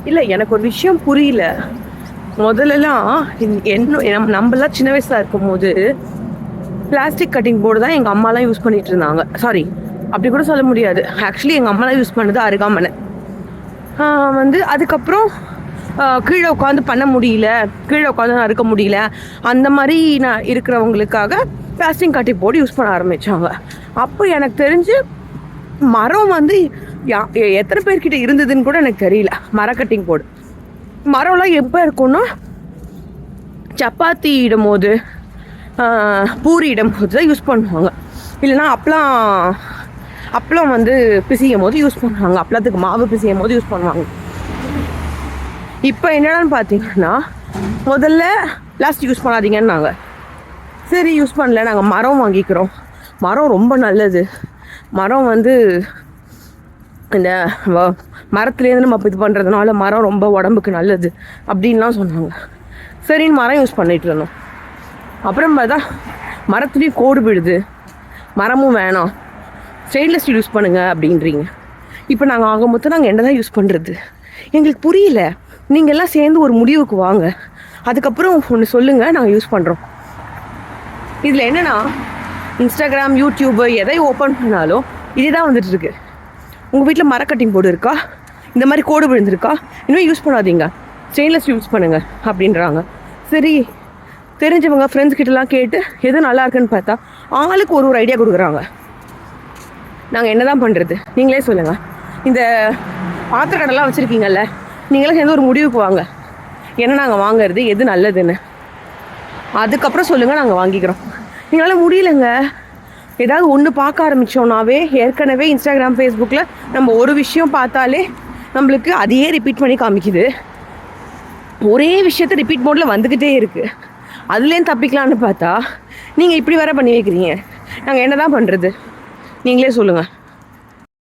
இல்லை, எனக்கு ஒரு விஷயம் புரியல. முதல்லலாம் நம்மளாம் சின்ன வயசாக இருக்கும் போது பிளாஸ்டிக் கட்டிங் போர்டு தான் எங்கள் அம்மாலாம் யூஸ் பண்ணிட்டு இருந்தாங்க. சாரி, அப்படி கூட சொல்ல முடியாது. ஆக்சுவலி எங்கள் அம்மாலாம் யூஸ் பண்ணது அருகாமனை. அதுக்கப்புறம் கீழே உட்காந்து பண்ண முடியல, கீழே உட்காந்து அறுக்க முடியல, அந்த மாதிரி நான் இருக்கிறவங்களுக்காக பிளாஸ்டிக் கட்டிங் போர்டு யூஸ் பண்ண ஆரம்பித்தாங்க. அப்போ எனக்கு தெரிஞ்சு மரம் எத்தனை பேர்கிட்ட இருந்ததுன்னு கூட எனக்கு தெரியல. மரக்கட்டிங் போர்டு மரம்லாம் எப்போ இருக்கும்னா சப்பாத்தி இடும் போது, பூரி இடும் போது தான் யூஸ் பண்ணுவாங்க. இல்லைன்னா அப்பளம் பிசையும் போது யூஸ் பண்ணுவாங்க. அப்பளத்துக்கு மாவு பிசையும் போது யூஸ் பண்ணுவாங்க. இப்போ என்னடான்னு பார்த்தீங்கன்னா, முதல்ல பிளாஸ்டிக் யூஸ் பண்ணாதீங்கன்னாங்க. சரி, யூஸ் பண்ணல, நாங்கள் மரம் வாங்கிக்கிறோம், மரம் ரொம்ப நல்லது, மரம் இந்த மரத்துலேருந்து நம்ம இது பண்ணுறதுனால மரம் ரொம்ப உடம்புக்கு நல்லது அப்படின்லாம் சொன்னாங்க. சரின்னு மரம் யூஸ் பண்ணிகிட்டு இருந்தோம். அப்புறம் பார்த்தா மரத்துலேயும் கோடு விடுது, மரமும் வேணாம், ஸ்டெயின்லெஸ் ஸ்டீல் யூஸ் பண்ணுங்கள் அப்படின்றீங்க. இப்போ நாங்கள் ஆக மொத்தம் நாங்கள் என்ன தான் யூஸ் பண்ணுறது எங்களுக்கு புரியல. நீங்கள் எல்லாம் சேர்ந்து ஒரு முடிவுக்கு வாங்க, அதுக்கப்புறம் ஒன்று சொல்லுங்கள், நாங்கள் யூஸ் பண்ணுறோம். இதில் என்னென்னா, இன்ஸ்டாகிராம், யூடியூப்பு எதை ஓப்பன் பண்ணாலும் இதே தான் வந்துட்டுருக்கு. உங்கள் வீட்டில் மரக்கட்டிங் போர்டு இருக்கா, இந்த மாதிரி கோடு விழுந்திருக்கா, இன்னும் யூஸ் பண்ணாதீங்க, ஸ்டெயின்லெஸ் யூஸ் பண்ணுங்கள் அப்படின்றாங்க. சரி, தெரிஞ்சவங்க ஃப்ரெண்ட்ஸ் கிட்டலாம் கேட்டு எது நல்லா இருக்குன்னு பார்த்தா ஆளுக்கு ஒரு ஐடியா கொடுக்குறாங்க. நாங்கள் என்ன தான் பண்ணுறது, நீங்களே சொல்லுங்கள். இந்த பாத்திர கடைலாம் வச்சுருக்கீங்கல்ல, நீங்களே சேர்ந்து ஒரு முடிவுக்கு வாங்க, என்ன நாங்கள் வாங்கிறது, எது நல்லதுன்னு. அதுக்கப்புறம் சொல்லுங்கள், நாங்கள் வாங்கிக்கிறோம். எங்களால் முடியலைங்க. ஏதாவது ஒன்று பார்க்க ஆரம்பித்தோன்னாவே, ஏற்கனவே இன்ஸ்டாகிராம், ஃபேஸ்புக்கில் நம்ம ஒரு விஷயம் பார்த்தாலே நம்மளுக்கு அதையே ரிப்பீட் பண்ணி காமிக்குது. ஒரே விஷயத்த ரிப்பீட் மோடில் வந்துக்கிட்டே இருக்குது. அதுலேயும் தப்பிக்கலான்னு பார்த்தா நீங்கள் இப்படி வேற பண்ணி வைக்கிறீங்க. நாங்கள் என்ன தான் பண்ணுறது, நீங்களே சொல்லுங்கள்.